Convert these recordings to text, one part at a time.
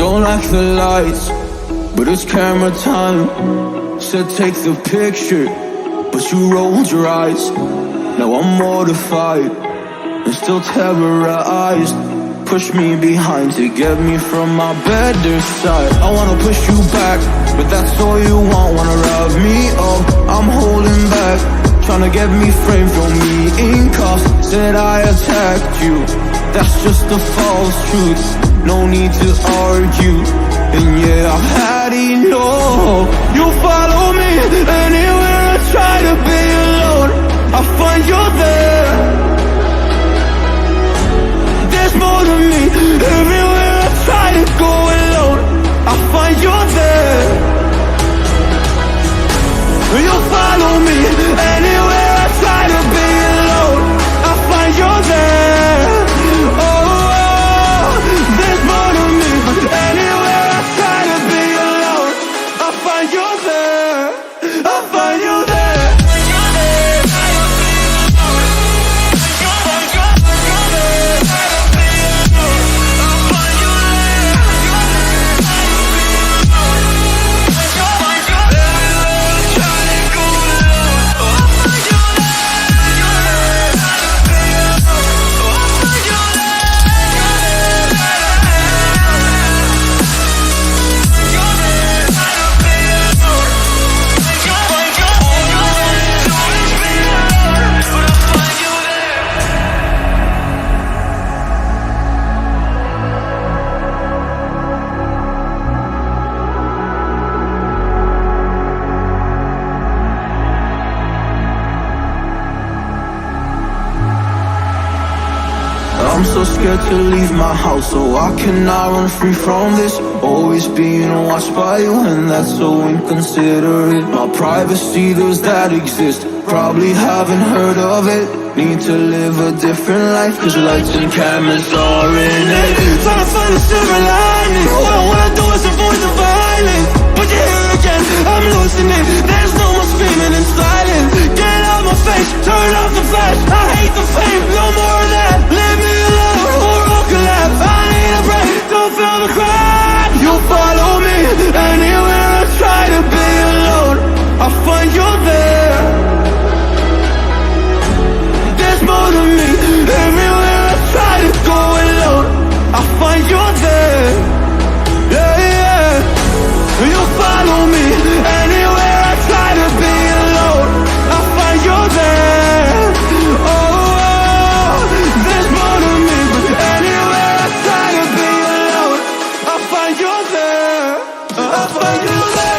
Don't like the lights, but it's camera time. Said take the picture, but you rolled your eyes. Now I'm mortified and still terrorized. Push me behind to get me from my better side. I wanna push you back, but that's all you want. Wanna wrap me up, I'm holding back. Tryna get me framed, throw me in cuffs. Said I attacked you, that's just a false truth. No need to argue, and yeah, I've had enough. You follow me anywhere I try to be alone, I find you there. There's more to me, everywhere I try to go alone, I find you there. You follow me anywhere I try to be alone, I find you there. Oh, there's more to me, anywhere I try to be alone, I find you there, I find you there. I'm so scared to leave my house, so I cannot run free from this. Always being watched by you, and that's so inconsiderate. My privacy, does that exist? Probably haven't heard of it. Need to live a different life, cause lights and cameras are in it. Trying to find a silver lining, all I wanna do is avoid the violence. But you're here again, I'm losing it. There's no more screaming in silence. Get out my face, turn off the flash. I hate the fame, no more of that. Leave me alone, or I'll collapse. I need a break, don't feel the crack. You follow me anywhere I try to be alone, I find you there. There's more to me, everywhere I try to go alone, I find you there. Yeah, yeah. You follow me anywhere I try to be alone, I find you there. Oh, there's more to me, but anywhere I try to be alone, I find you there, I find you there.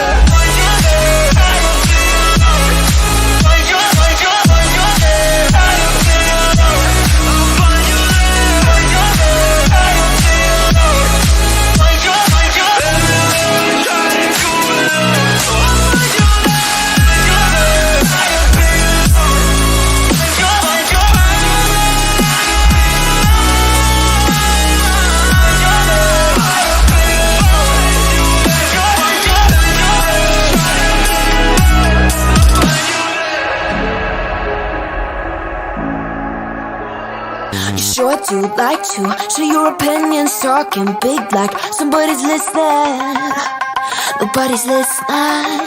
Sure do like to share your opinions, talking big like somebody's listening. Nobody's listening.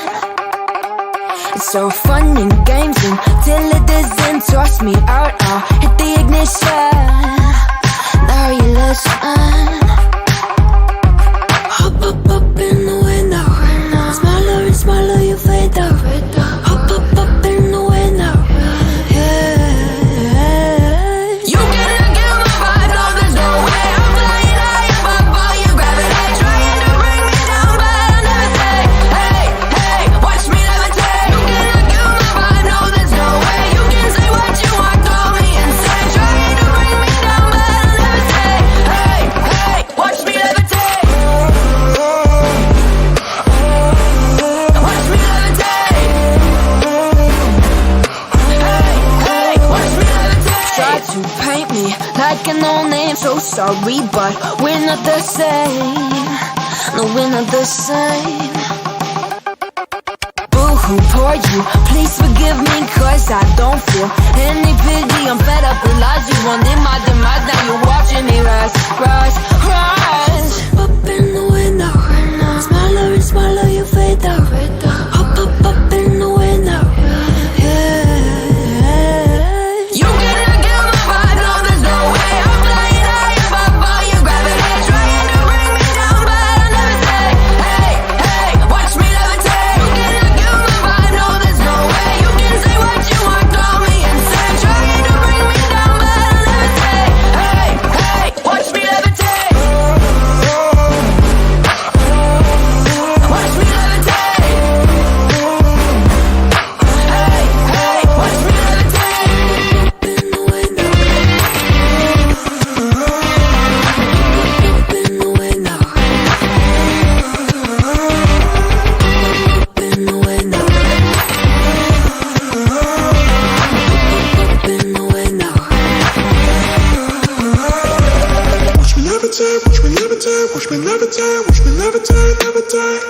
It's so fun and games until it doesn't. Toss me out, I'll hit the ignition. Now you listen. Hop up in the window. Smaller and smaller you fade out. Hop up in the window. Like a no name, so sorry, but we're not the same. No, we're not the same. Boo-hoo, poor you, please forgive me, cause I don't feel any pity. I'm fed up with lies, you wanted my demise. Now you're watching me rise, rise, rise. Up in the wind. levitate, watch me levitate, watch me levitate, watch me levitate, levitate.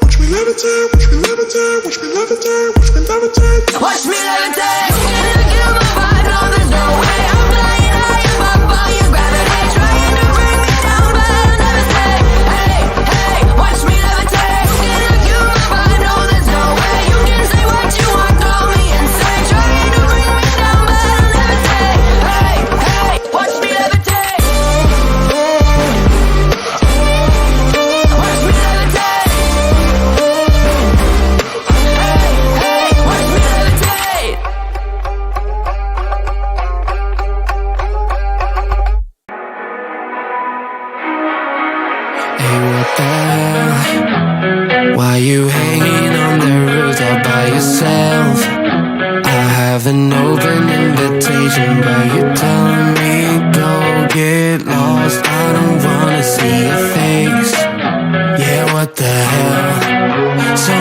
Watch me levitate, watch me levitate, watch me levitate, watch me levitate. Watch me levitate. Can you kill my vibe? No, there's no way. I'm flying high above all your gravity, trying to bring me down, but I'll never say, hey, hey. Watch me levitate. Can you kill my vibe? No, there's no way. You can say what you want, call me insane, trying to bring me down, but I'll never say, hey, hey. Watch me levitate. Watch me levitate. Hey, watch me levitate. Hey, what the hell? Why you hanging on the roof all by yourself? I have an open invitation, but you're telling me go get lost. I don't wanna see your face. Yeah, what the hell? So